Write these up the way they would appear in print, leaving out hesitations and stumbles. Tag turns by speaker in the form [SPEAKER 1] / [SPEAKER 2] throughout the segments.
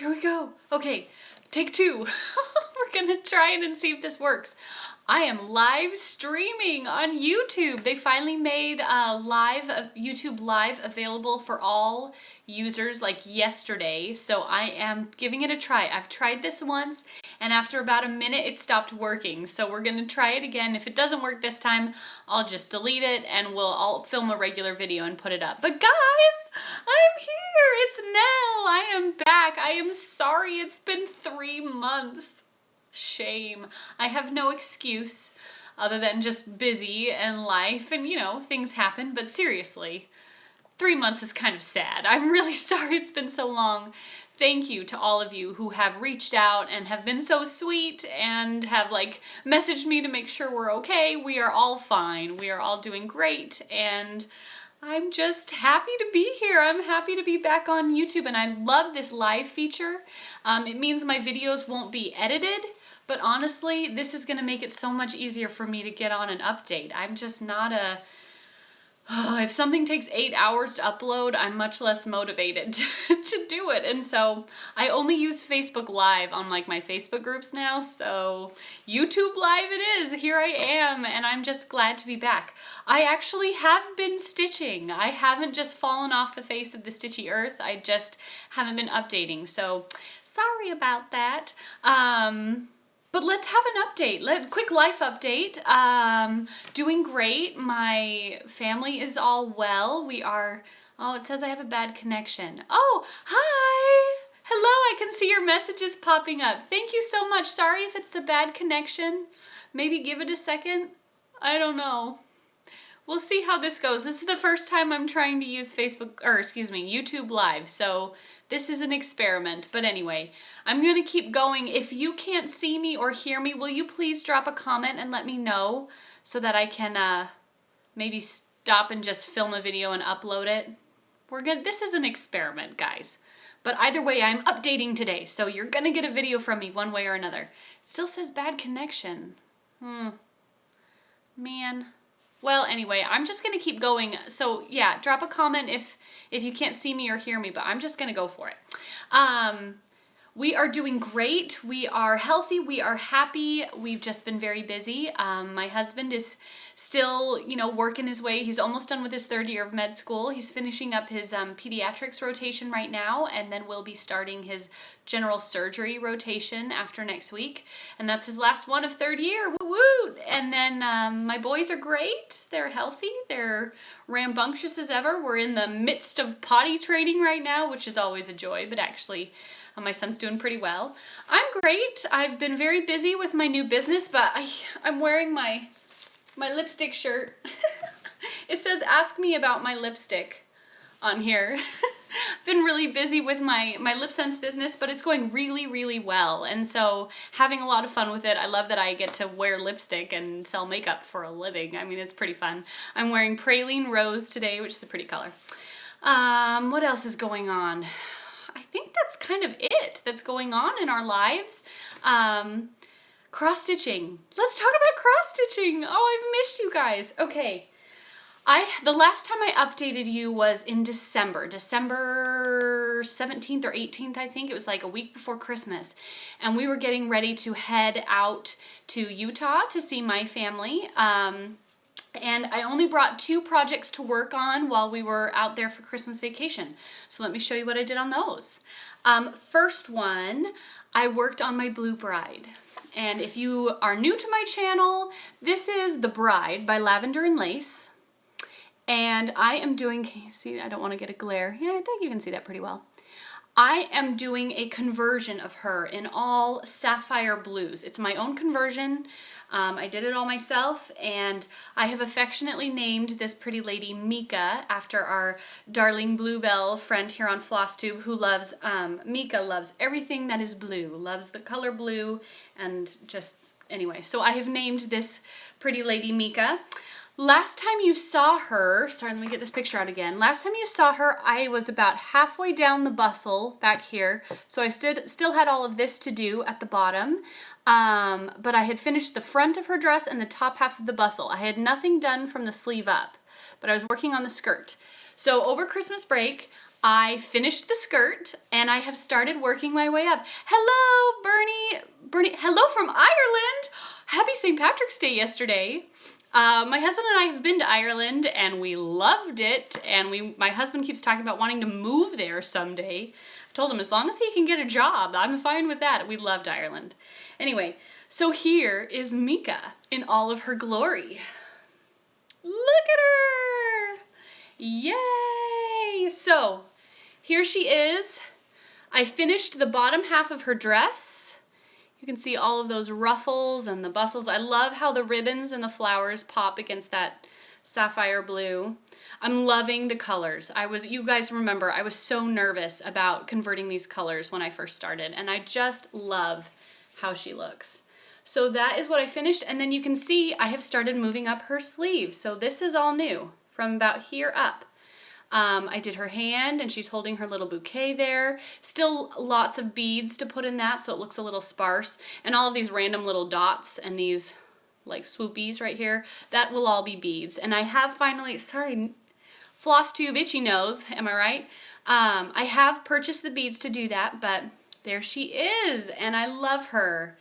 [SPEAKER 1] Here we go. Okay, take two. We're gonna try it and see if this works. I am live streaming on YouTube. They finally made YouTube Live available for all users like yesterday. So I am giving it a try. I've tried this once and after about a minute it stopped working. So we're gonna try it again. If it doesn't work this time, I'll just delete it and I'll film a regular video and put it up. But guys, I'm here. It's Nell. I am back. I am sorry it's been 3 months. Shame. I have no excuse other than just busy and life and, you know, things happen. But seriously, 3 months is kind of sad. I'm really sorry it's been so long. Thank you to all of you who have reached out and have been so sweet and have like messaged me to make sure we're okay. We are all fine. We are all doing great and I'm just happy to be here. I'm happy to be back on YouTube and I love this live feature. It means my videos won't be edited, but honestly, this is gonna make it so much easier for me to get on and update. I'm just not if something takes 8 hours to upload, I'm much less motivated to do it. And so I only use Facebook Live on like my Facebook groups now. So YouTube Live it is. Here I am. And I'm just glad to be back. I actually have been stitching. I haven't just fallen off the face of the stitchy earth. I just haven't been updating. So sorry about that. But let's have an update. Quick life update. Doing great. My family is all well. We are, oh, it says I have a bad connection. Oh, hi. Hello, I can see your messages popping up. Thank you so much. Sorry if it's a bad connection. Maybe give it a second. I don't know. We'll see how this goes. This is the first time I'm trying to use YouTube Live, so this is an experiment. But anyway, I'm gonna keep going. If you can't see me or hear me, will you please drop a comment and let me know so that I can maybe stop and just film a video and upload it? This is an experiment, guys. But either way, I'm updating today, so you're gonna get a video from me one way or another. It still says bad connection. Man. Well, anyway, I'm just going to keep going. So, yeah, drop a comment if you can't see me or hear me, but I'm just going to go for it. We are doing great. We are healthy. We are happy. We've just been very busy. My husband is still, you know, working his way. He's almost done with his 3rd year of med school. He's finishing up his pediatrics rotation right now, and then we'll be starting his general surgery rotation after next week. And that's his last one of 3rd year. Woo woo! And then my boys are great. They're healthy. They're rambunctious as ever. We're in the midst of potty training right now, which is always a joy, but actually my son's doing pretty well. I'm great. I've been very busy with my new business, but I'm wearing my lipstick shirt. It says, ask me about my lipstick on here. I've been really busy with my lip sense business, but it's going really, really well. And so having a lot of fun with it. I love that I get to wear lipstick and sell makeup for a living. I mean, it's pretty fun. I'm wearing Praline Rose today, which is a pretty color. What else is going on? I think that's kind of it that's going on in our lives. Cross-stitching. Let's talk about cross-stitching. Oh, I've missed you guys. Okay. The last time I updated you was in December 17th or 18th, I think. It was like a week before Christmas. And we were getting ready to head out to Utah to see my family. And I only brought 2 projects to work on while we were out there for Christmas vacation. So let me show you what I did on those. First one, I worked on my Blue Bride. And if you are new to my channel, this is The Bride by Lavender and Lace. And I am doing, can you see, I don't want to get a glare. Yeah, I think you can see that pretty well. I am doing a conversion of her in all sapphire blues. It's my own conversion. I did it all myself, and I have affectionately named this pretty lady Mika after our darling Bluebell friend here on FlossTube who loves, Mika loves everything that is blue, loves the color blue, and just, anyway. So I have named this pretty lady Mika. Last time you saw her, sorry, let me get this picture out again. Last time you saw her, I was about halfway down the bustle back here. So I still had all of this to do at the bottom. But I had finished the front of her dress and the top half of the bustle. I had nothing done from the sleeve up, but I was working on the skirt. So over Christmas break, I finished the skirt and I have started working my way up. Hello, Bernie, hello from Ireland. Happy St. Patrick's Day yesterday. My husband and I have been to Ireland and we loved it, and my husband keeps talking about wanting to move there someday. I told him as long as he can get a job, I'm fine with that. We loved Ireland. Anyway, so here is Mika in all of her glory. Look at her! Yay! So, here she is. I finished the bottom half of her dress. You can see all of those ruffles and the bustles. I love how the ribbons and the flowers pop against that sapphire blue. I'm loving the colors. You guys remember, I was so nervous about converting these colors when I first started, and I just love how she looks. So that is what I finished, and then you can see I have started moving up her sleeve. So this is all new from about here up. I did her hand and she's holding her little bouquet there. Still lots of beads to put in that so it looks a little sparse. And all of these random little dots and these like swoopies right here, that will all be beads. And I have finally, sorry, floss tube, itchy nose, am I right? I have purchased the beads to do that, but there she is and I love her.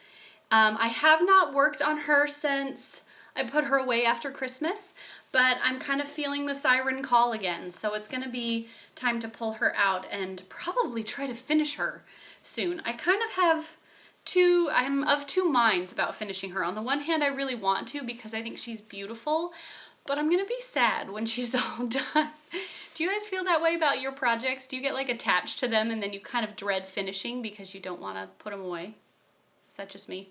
[SPEAKER 1] I have not worked on her since I put her away after Christmas, but I'm kind of feeling the siren call again, so it's going to be time to pull her out and probably try to finish her soon. I kind of have I'm of two minds about finishing her. On the one hand, I really want to because I think she's beautiful, but I'm going to be sad when she's all done. Do you guys feel that way about your projects? Do you get like attached to them and then you kind of dread finishing because you don't want to put them away? Is that just me?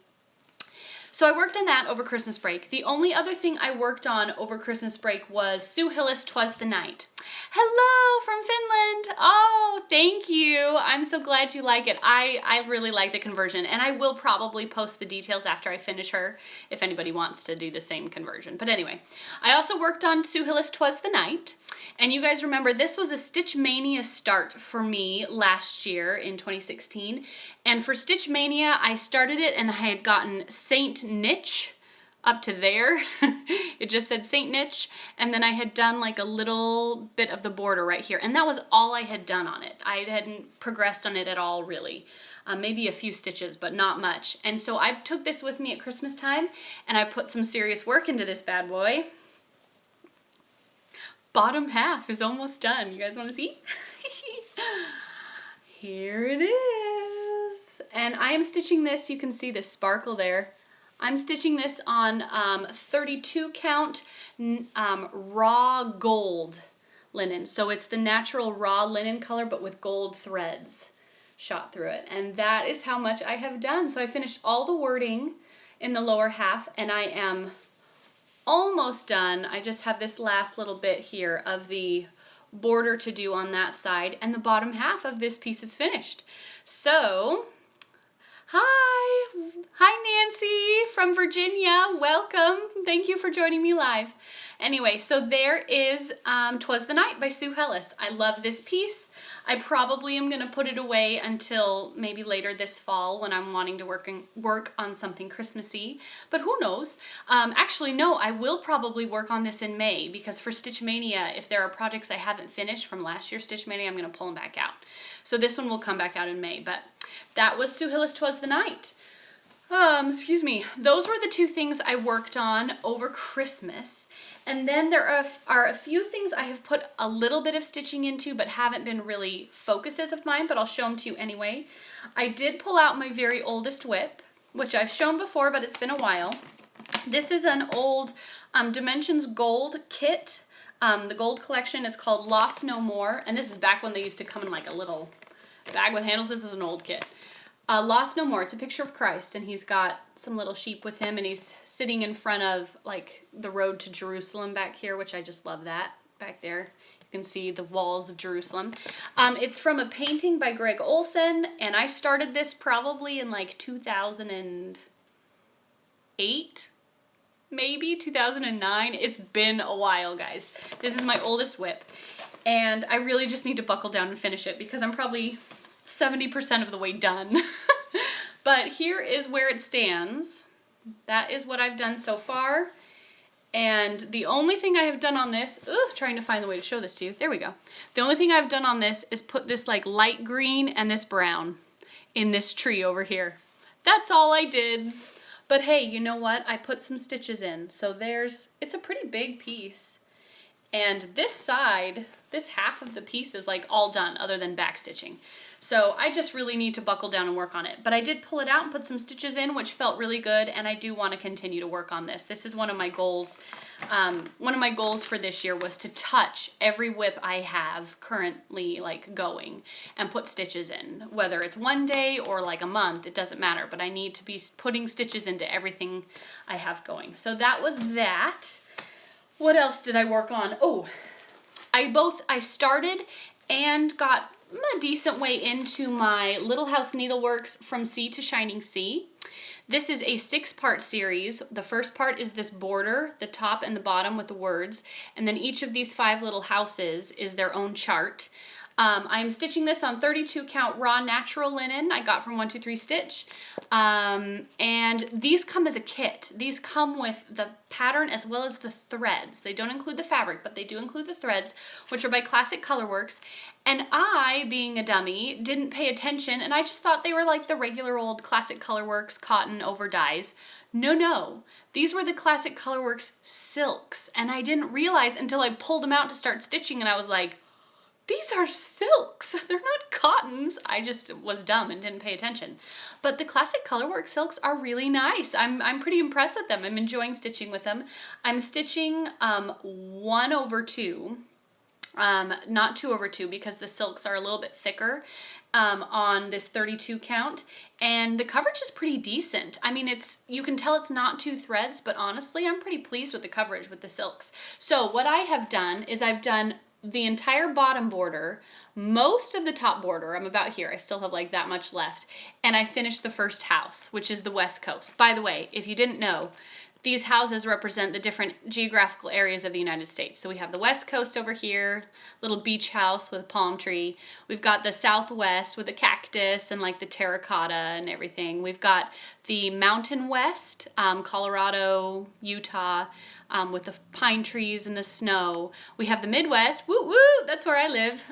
[SPEAKER 1] So I worked on that over Christmas break. The only other thing I worked on over Christmas break was Sue Hillis, 'Twas the Night. Hello from Finland. Oh, thank you. I'm so glad you like it. I really like the conversion, and I will probably post the details after I finish her if anybody wants to do the same conversion. But anyway, I also worked on Sue Hillis, 'Twas the Night. And you guys remember, this was a Stitch Mania start for me last year in 2016. And for Stitch Mania, I started it and I had gotten Saint Niche up to there. It just said Saint Niche. And then I had done like a little bit of the border right here. And that was all I had done on it. I hadn't progressed on it at all, really. Maybe a few stitches, but not much. And so I took this with me at Christmas time and I put some serious work into this bad boy. Bottom half is almost done. You guys want to see? Here it is. And I am stitching this. You can see the sparkle there. I'm stitching this on 32 count raw gold linen. So it's the natural raw linen color, but with gold threads shot through it. And that is how much I have done. So I finished all the wording in the lower half and I am almost done. I just have this last little bit here of the border to do on that side, and the bottom half of this piece is finished. So, hi Nancy from Virginia, welcome. Thank you for joining me live. Anyway, so there is 'Twas the Night by Sue Hillis. I love this piece. I probably am going to put it away until maybe later this fall when I'm wanting to work on something Christmassy, but who knows? Actually, no, I will probably work on this in May because for Stitch Mania, if there are projects I haven't finished from last year's Stitch Mania, I'm going to pull them back out. So this one will come back out in May, but that was Sue Hillis, 'Twas the Night. Excuse me. Those were the two things I worked on over Christmas. And then there are a few things I have put a little bit of stitching into but haven't been really focuses of mine, but I'll show them to you anyway. I did pull out my very oldest whip, which I've shown before, but it's been a while. This is an old Dimensions Gold kit, the gold collection. It's called Lost No More, and this is back when they used to come in like a little bag with handles. This is an old kit. Lost No More. It's a picture of Christ, and he's got some little sheep with him, and he's sitting in front of like the road to Jerusalem back here, which I just love that back there. You can see the walls of Jerusalem. It's from a painting by Greg Olson, and I started this probably in like 2008, maybe 2009. It's been a while, guys. This is my oldest whip, and I really just need to buckle down and finish it because I'm probably 70% of the way done. But here is where it stands. That is what I've done so far. And the only thing I have done on this, trying to find the way to show this to you. There we go. The only thing I've done on this is put this like light green and this brown in this tree over here. That's all I did. But hey, you know what? I put some stitches in. So it's a pretty big piece. And this side, this half of the piece is like all done other than back stitching. So I just really need to buckle down and work on it. But I did pull it out and put some stitches in, which felt really good. And I do want to continue to work on this. This is one of my goals. One of my goals for this year was to touch every whip I have currently like going and put stitches in. Whether it's one day or like a month, it doesn't matter. But I need to be putting stitches into everything I have going. So that was that. What else did I work on? Oh, I started and got a decent way into my Little House Needleworks From Sea to Shining Sea. This is a 6-part series. The first part is this border, the top and the bottom with the words, and then each of these 5 little houses is their own chart. I'm stitching this on 32 count raw natural linen I got from 123 Stitch. And these come as a kit. These come with the pattern as well as the threads. They don't include the fabric, but they do include the threads, which are by Classic Colorworks. And I, being a dummy, didn't pay attention, and I just thought they were like the regular old Classic Colorworks cotton over dyes. No. These were the Classic Colorworks silks, and I didn't realize until I pulled them out to start stitching, and I was like, these are silks. They're not cottons. I just was dumb and didn't pay attention. But the Classic Colorworks silks are really nice. I'm pretty impressed with them. I'm enjoying stitching with them. I'm stitching 1/2. Not 2/2 because the silks are a little bit thicker on this 32 count, and the coverage is pretty decent. I mean, you can tell it's not 2 threads, but honestly, I'm pretty pleased with the coverage with the silks. So what I have done is I've done the entire bottom border, most of the top border. I'm about here. I still have like that much left. And I finished the first house, which is the West Coast. By the way, if you didn't know, these houses represent the different geographical areas of the United States. So we have the West Coast over here, little beach house with a palm tree. We've got the Southwest with a cactus and like the terracotta and everything. We've got the Mountain West, Colorado, Utah, with the pine trees and the snow. We have the Midwest, woo, that's where I live,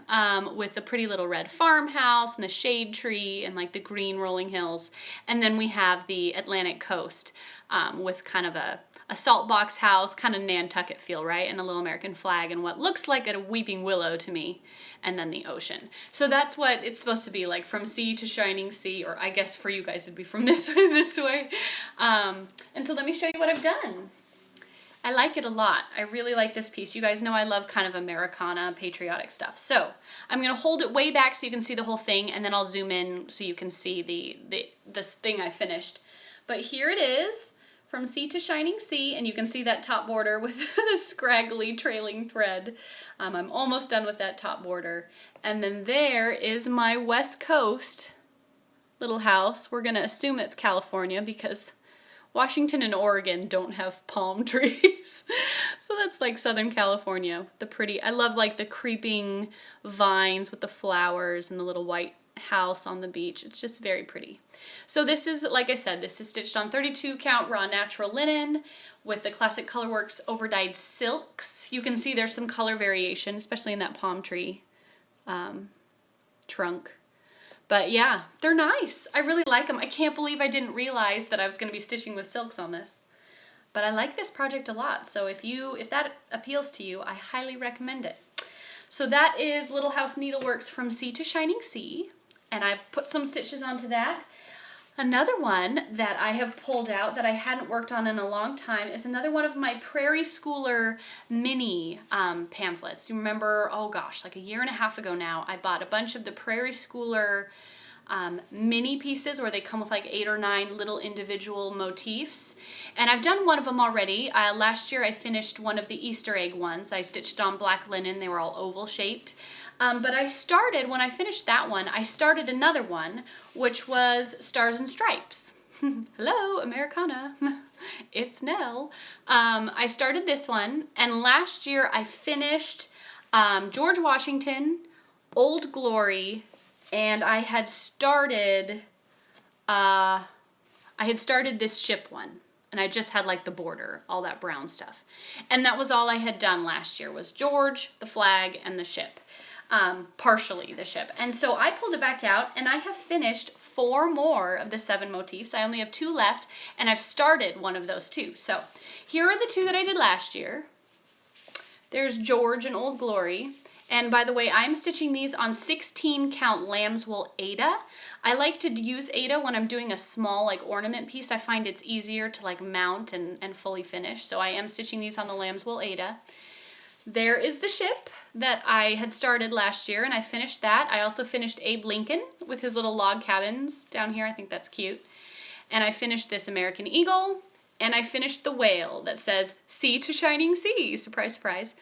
[SPEAKER 1] with the pretty little red farmhouse and the shade tree and like the green rolling hills. And then we have the Atlantic coast, with kind of a salt box house, kind of Nantucket feel, right? And a little American flag and what looks like a weeping willow to me, and then the ocean. So that's what it's supposed to be like, from sea to shining sea, or I guess for you guys it'd be from this way to this way. And so let me show you what I've done. I like it a lot. I really like this piece. You guys know I love kind of Americana, patriotic stuff. So I'm going to hold it way back so you can see the whole thing, and then I'll zoom in so you can see this thing I finished. But here it is, From Sea to Shining Sea, and you can see that top border with the scraggly trailing thread. I'm almost done with that top border. And then there is my West Coast little house. We're going to assume it's California because Washington and Oregon don't have palm trees. So that's like Southern California. I love like the creeping vines with the flowers and the little white house on the beach. It's just very pretty. So this is, like I said, this is stitched on 32 count raw natural linen with the Classic Colorworks overdyed silks. You can see there's some color variation, especially in that palm tree trunk. But yeah, they're nice. I really like them. I can't believe I didn't realize that I was going to be stitching with silks on this. But I like this project a lot. So if that appeals to you, I highly recommend it. So that is Little House Needleworks From Sea to Shining Sea. And I've put some stitches onto that. Another one that I have pulled out that I hadn't worked on in a long time is another one of my Prairie Schooler Mini pamphlets. You remember, oh gosh, like a year and a half ago now, I bought a bunch of the Prairie Schooler mini pieces where they come with like 8 or 9 little individual motifs. And I've done one of them already. Last year I finished one of the Easter egg ones. I stitched on black linen. They were all oval shaped. But when I finished that one, I started another one, which was Stars and Stripes. Hello, Americana. It's Nell. I started this one, and last year I finished George Washington, Old Glory, and I had started this ship one. And I just had like the border, all that brown stuff. And that was all I had done last year was George, the flag, and the ship. Partially the ship. And so I pulled it back out and I have finished 4 more of the 7 motifs. I only have 2 left and I've started one of those 2. So here are the 2 that I did last year. There's George and Old Glory. And by the way, I'm stitching these on 16 count lamb's wool Aida. I like to use Aida when I'm doing a small like ornament piece. I find it's easier to like mount and fully finish. So I am stitching these on the lamb's wool Aida. There is the ship that I had started last year and I finished that. I also finished Abe Lincoln with his little log cabins down here. I think that's cute. And I finished this American Eagle and I finished the whale that says sea to shining sea. Surprise, surprise.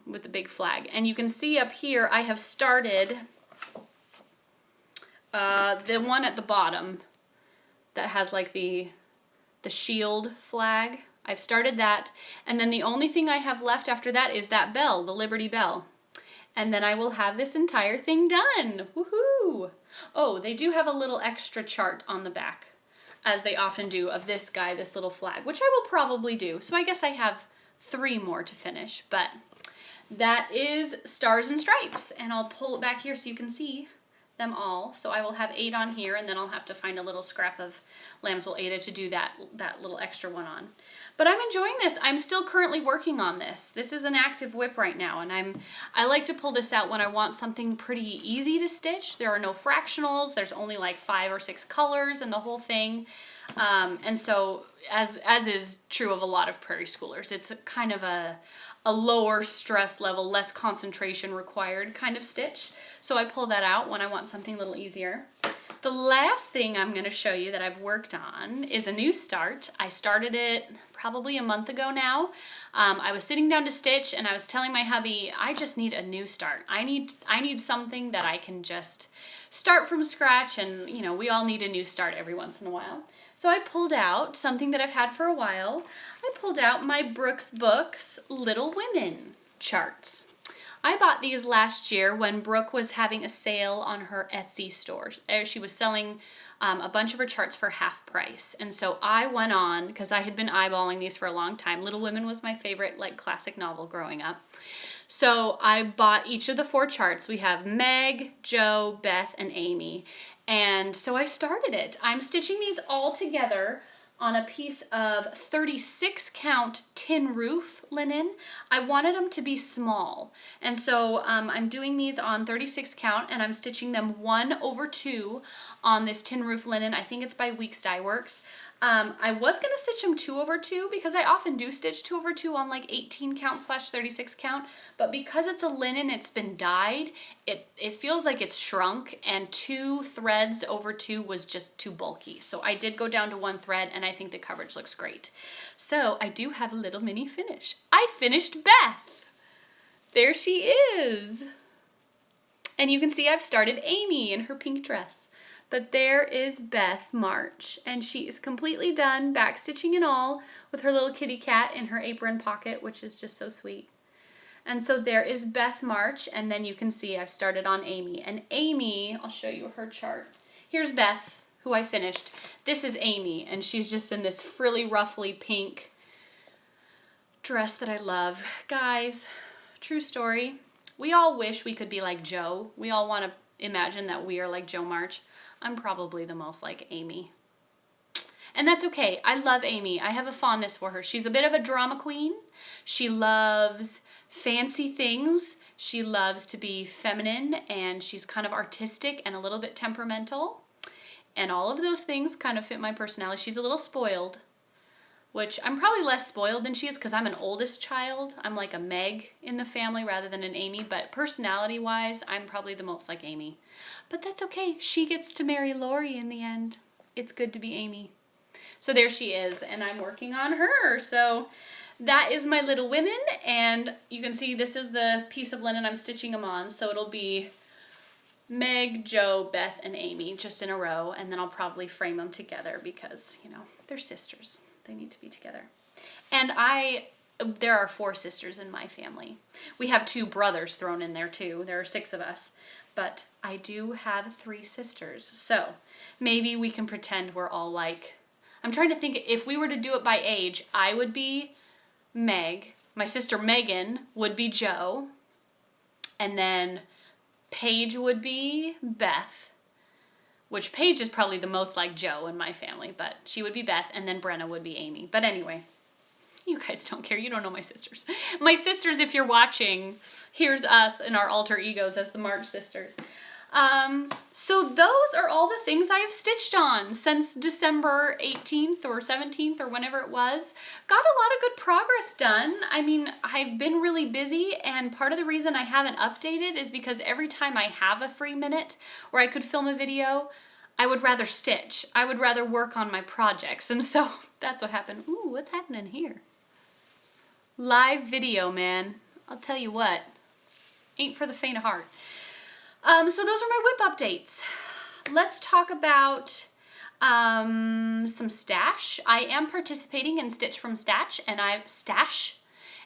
[SPEAKER 1] With the big flag. And you can see up here I have started the one at the bottom that has like the shield flag. I've started that, and then the only thing I have left after that is that bell, the Liberty Bell. And then I will have this entire thing done. Woohoo! Oh, they do have a little extra chart on the back, as they often do, of this guy, this little flag, which I will probably do. So I guess I have 3 more to finish, but that is Stars and Stripes, and I'll pull it back here so you can see them all. So I will have 8 on here, and then I'll have to find a little scrap of lamb's wool Aida to do that little extra one on. But I'm enjoying this. I'm still currently working on this. This is an active whip right now, and I like to pull this out when I want something pretty easy to stitch. There are no fractionals. There's only like 5 or 6 colors in the whole thing. And so, as is true of a lot of Prairie Schoolers, it's kind of a lower stress level, less concentration required kind of stitch. So I pull that out when I want something a little easier. The last thing I'm going to show you that I've worked on is a new start. I started it probably a month ago now. I was sitting down to stitch and I was telling my hubby, I just need a new start. I need something that I can just start from scratch, and you know, we all need a new start every once in a while. So I pulled out something that I've had for a while. I pulled out my Brooks Books Little Women charts. I bought these last year when Brooke was having a sale on her Etsy store. She was selling a bunch of her charts for half price. And so I went on, because I had been eyeballing these for a long time. Little Women was my favorite like classic novel growing up. So I bought each of the 4 charts. We have Meg, Jo, Beth, and Amy. And so I started it. I'm stitching these all together on a piece of 36 count tin roof linen. I wanted them to be small. And so I'm doing these on 36 count, and I'm stitching them 1/2 on this tin roof linen. I think it's by Weeks Dye Works. I was going to stitch them 2/2 because I often do stitch 2/2 on like 18 count / 36 count, but because it's a linen, it's been dyed, it feels like it's shrunk, and 2 threads over 2 was just too bulky. So I did go down to 1 thread, and I think the coverage looks great. So I do have a little mini finish. I finished Beth. There she is. And you can see I've started Amy in her pink dress. But there is Beth March, and she is completely done, backstitching and all, with her little kitty cat in her apron pocket, which is just so sweet. And so there is Beth March, and then you can see I've started on Amy. And Amy, I'll show you her chart. Here's Beth, who I finished. This is Amy, and she's just in this frilly, ruffly pink dress that I love. Guys, true story, we all wish we could be like Jo. We all want to imagine that we are like Jo March. I'm probably the most like Amy. And that's okay. I love Amy. I have a fondness for her. She's a bit of a drama queen. She loves fancy things. She loves to be feminine, and she's kind of artistic and a little bit temperamental. And all of those things kind of fit my personality. She's a little spoiled, which I'm probably less spoiled than she is because I'm an oldest child. I'm like a Meg in the family rather than an Amy, but personality-wise, I'm probably the most like Amy. But that's okay. She gets to marry Lori in the end. It's good to be Amy. So there she is, and I'm working on her. So that is my Little Women, and you can see this is the piece of linen I'm stitching them on. So it'll be Meg, Jo, Beth, and Amy just in a row, and then I'll probably frame them together because, you know, they're sisters. They need to be together. And there are 4 sisters in my family. We have 2 brothers thrown in there too. There are 6 of us. But I do have 3 sisters. So maybe we can pretend we're all like I'm trying to think, if we were to do it by age, I would be Meg. My sister Megan would be Joe. And then Paige would be Beth. Which Paige is probably the most like Joe in my family, but she would be Beth, and then Brenna would be Amy. But anyway, you guys don't care. You don't know my sisters. My sisters, if you're watching, here's us in our alter egos as the March sisters. So those are all the things I have stitched on since December 18th or 17th or whenever it was. Got a lot of good progress done. I mean, I've been really busy, and part of the reason I haven't updated is because every time I have a free minute where I could film a video, I would rather stitch. I would rather work on my projects, and so that's what happened. Ooh, what's happening here? Live video, man. I'll tell you what, ain't for the faint of heart. So those are my whip updates. Let's talk about some stash. I am participating in Stitch from Stash,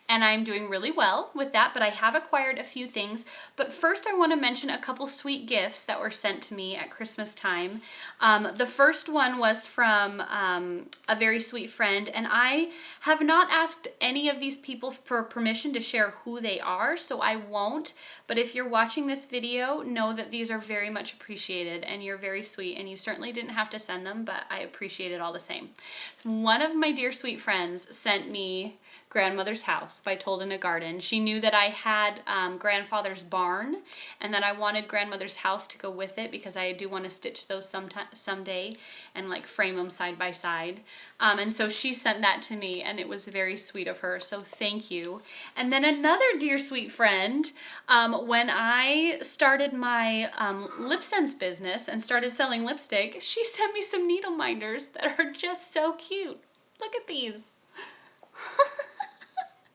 [SPEAKER 1] and I'm doing really well with that, but I have acquired a few things. But first I want to mention a couple sweet gifts that were sent to me at Christmas time. The first one was from a very sweet friend, and I have not asked any of these people for permission to share who they are, so I won't. But if you're watching this video, know that these are very much appreciated, and you're very sweet, and you certainly didn't have to send them, but I appreciate it all the same. One of my dear sweet friends sent me Grandmother's House by Told in a Garden. She knew that I had grandfather's barn, and that I wanted Grandmother's House to go with it because I do want to stitch those someday and like frame them side by side. And so she sent that to me, and it was very sweet of her, so thank you. And then another dear sweet friend, when I started my lip sense business and started selling lipstick, she sent me some needle minders that are just so cute. Look at these.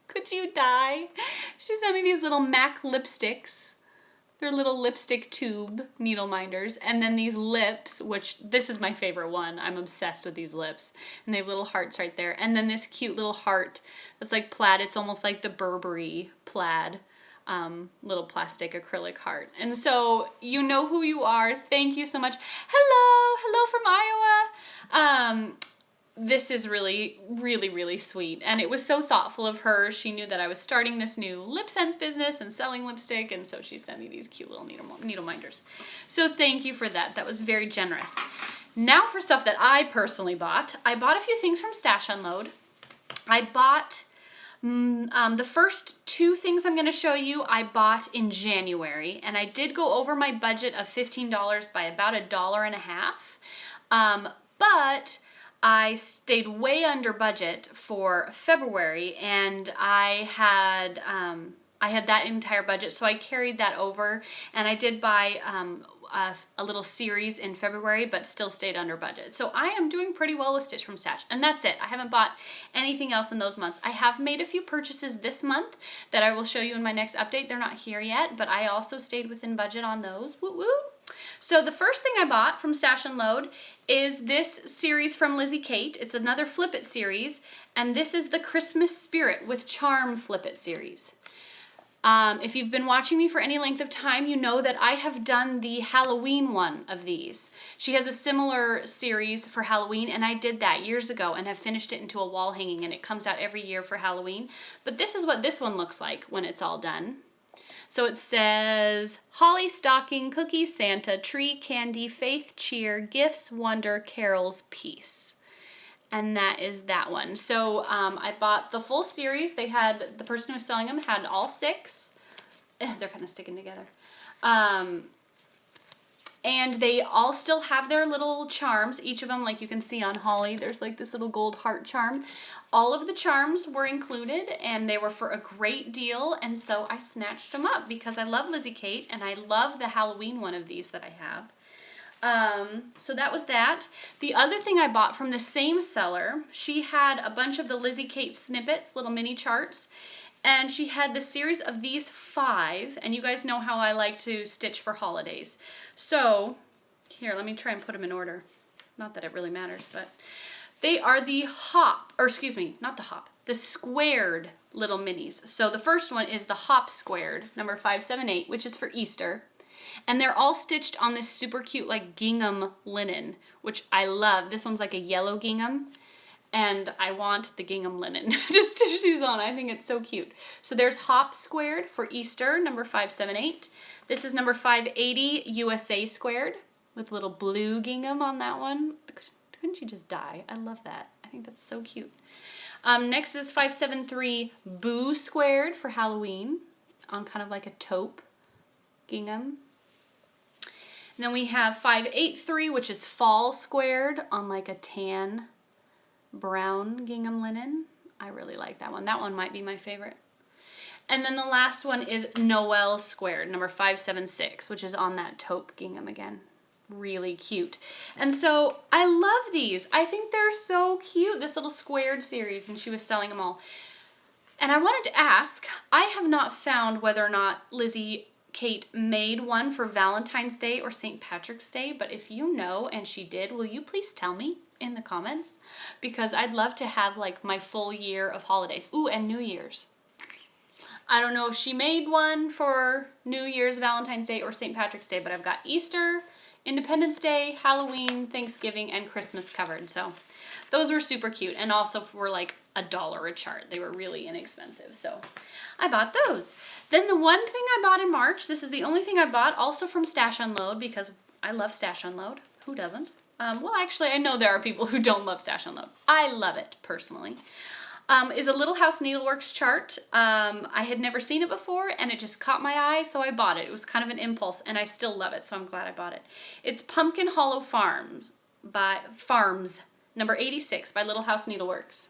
[SPEAKER 1] Could you die? She sent me these little MAC lipsticks. They're little lipstick tube needle minders. And then these lips, which this is my favorite one. I'm obsessed with these lips. And they have little hearts right there. And then this cute little heart that's like plaid. It's almost like the Burberry plaid. Little plastic acrylic heart. And so you know who you are. Thank you so much. Hello from Iowa. This is really, really, really sweet. And it was so thoughtful of her. She knew that I was starting this new lip sense business and selling lipstick, and so she sent me these cute little needle minders. So thank you for that. That was very generous. Now for stuff that I personally bought. I bought a few things from Stash Unload. I bought the first two things I'm going to show you I bought in January, and I did go over my budget of $15 by about $1.50. But I stayed way under budget for February, and I had that entire budget, so I carried that over, and I did buy a little series in February, but still stayed under budget. So I am doing pretty well with Stitch from Stash, and that's it. I haven't bought anything else in those months. I have made a few purchases this month that I will show you in my next update. They're not here yet, but I also stayed within budget on those. Woo woo! So the first thing I bought from Stash and Load is this series from Lizzie Kate. It's another Flip It series, and this is the Christmas Spirit with Charm Flip It series. If you've been watching me for any length of time, you know that I have done the Halloween one of these. She has a similar series for Halloween, and I did that years ago and have finished it into a wall hanging, and it comes out every year for Halloween. But this is what this one looks like when it's all done. So it says, Holly, Stocking, Cookies, Santa, Tree, Candy, Faith, Cheer, Gifts, Wonder, Carols, Peace. And that is that one. So I bought the full series. They had, the person who was selling them had all 6. They're kind of sticking together. And they all still have their little charms. Each of them, like you can see on Holly, there's like this little gold heart charm. All of the charms were included, and they were for a great deal, and so I snatched them up because I love Lizzie Kate, and I love the Halloween one of these that I have. So that was that. The other thing I bought from the same seller, she had a bunch of the Lizzie Kate snippets, little mini charts, and she had the series of these 5, and you guys know how I like to stitch for holidays. So, here, let me try and put them in order. Not that it really matters, but they are the the squared little minis. So the first one is the Hop Squared, number 578, which is for Easter. And they're all stitched on this super cute like gingham linen, which I love. This one's like a yellow gingham, and I want the gingham linen to stitch these on. I think it's so cute. So there's Hop Squared for Easter, number 578. This is number 580, USA Squared, with little blue gingham on that one. Couldn't you just die? I love that. I think that's so cute. Next is 573, Boo Squared for Halloween, on kind of like a taupe gingham. And then we have 583, which is Fall Squared, on like a tan brown gingham linen. I really like that one. That one might be my favorite. And then the last one is Noel Squared, number 576, which is on that taupe gingham again. Really cute. And so I love these. I think they're so cute, this little squared series, and she was selling them all. And I wanted to ask, I have not found whether or not Lizzie Kate made one for Valentine's Day or St. Patrick's Day, but if you know and she did, will you please tell me in the comments? Because I'd love to have like my full year of holidays. Ooh, and New Year's. I don't know if she made one for New Year's, Valentine's Day, or St. Patrick's Day, but I've got Easter, Independence Day, Halloween, Thanksgiving, and Christmas covered. So those were super cute, and also were like $1 a chart. They were really inexpensive, so I bought those. Then the one thing I bought in March, this is the only thing I bought, also from Stash Unload, because I love Stash Unload. Who doesn't? Well, actually, I know there are people who don't love Stash Unload. I love it, personally. Is a Little House Needleworks chart. I had never seen it before, and it just caught my eye, so I bought it. It was kind of an impulse, and I still love it, so I'm glad I bought it. It's Pumpkin Hollow Farms, number 86, by Little House Needleworks.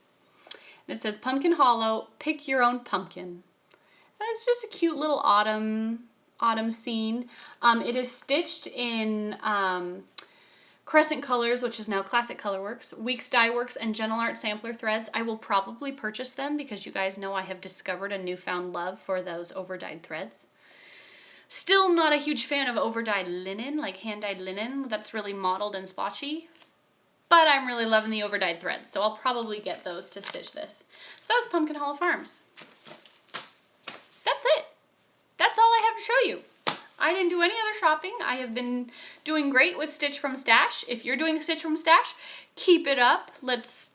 [SPEAKER 1] And it says, Pumpkin Hollow, pick your own pumpkin. And it's just a cute little autumn scene. It is stitched in Crescent Colors, which is now Classic Colorworks, Weeks Dye Works, and Gentle Art Sampler threads. I will probably purchase them because you guys know I have discovered a newfound love for those over-dyed threads. Still not a huge fan of over-dyed linen, like hand-dyed linen that's really mottled and splotchy. But I'm really loving the over-dyed threads, so I'll probably get those to stitch this. So that was Pumpkin Hollow Farms. That's it. That's all I have to show you. I didn't do any other shopping. I have been doing great with Stitch from Stash. If you're doing Stitch from Stash, keep it up. Let's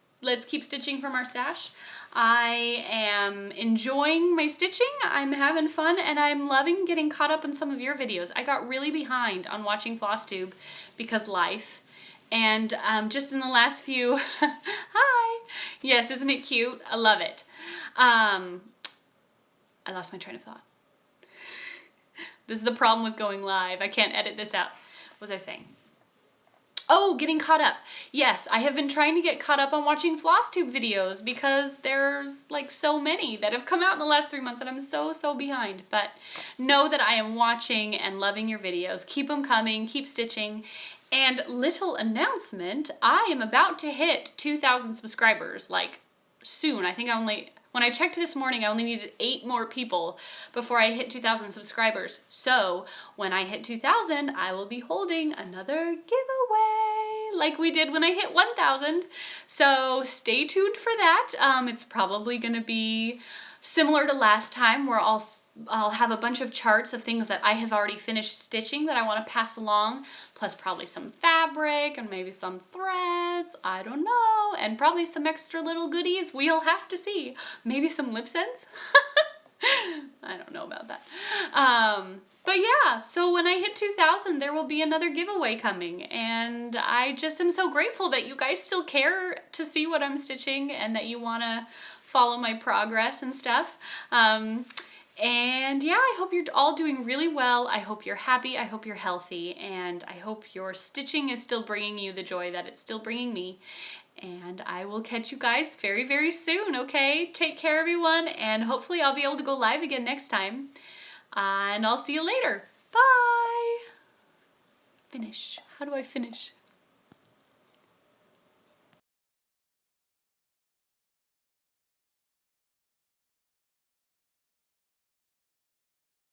[SPEAKER 1] keep stitching from our stash. I am enjoying my stitching. I'm having fun, and I'm loving getting caught up in some of your videos. I got really behind on watching FlossTube because life. And just in the last few, hi, yes, isn't it cute? I love it. I lost my train of thought. This is the problem with going live. I can't edit this out. What was I saying? Oh, getting caught up. Yes, I have been trying to get caught up on watching FlossTube videos because there's like so many that have come out in the last 3 months and I'm so behind. But know that I am watching and loving your videos. Keep them coming, keep stitching. And little announcement, I am about to hit 2,000 subscribers, like soon. I think when I checked this morning, I only needed 8 more people before I hit 2,000 subscribers. So when I hit 2,000, I will be holding another giveaway like we did when I hit 1,000. So stay tuned for that. It's probably going to be similar to last time where I'll have a bunch of charts of things that I have already finished stitching that I want to pass along, plus probably some fabric and maybe some threads, I don't know, and probably some extra little goodies. We'll have to see. Maybe some lip scents? I don't know about that. But yeah, so when I hit 2,000, there will be another giveaway coming, and I just am so grateful that you guys still care to see what I'm stitching and that you want to follow my progress and stuff. And yeah, I hope you're all doing really well. I hope you're happy. I hope you're healthy. And I hope your stitching is still bringing you the joy that it's still bringing me. And I will catch you guys very soon, okay? Take care, everyone. And hopefully I'll be able to go live again next time. And I'll see you later. Bye. Finish. How do I finish?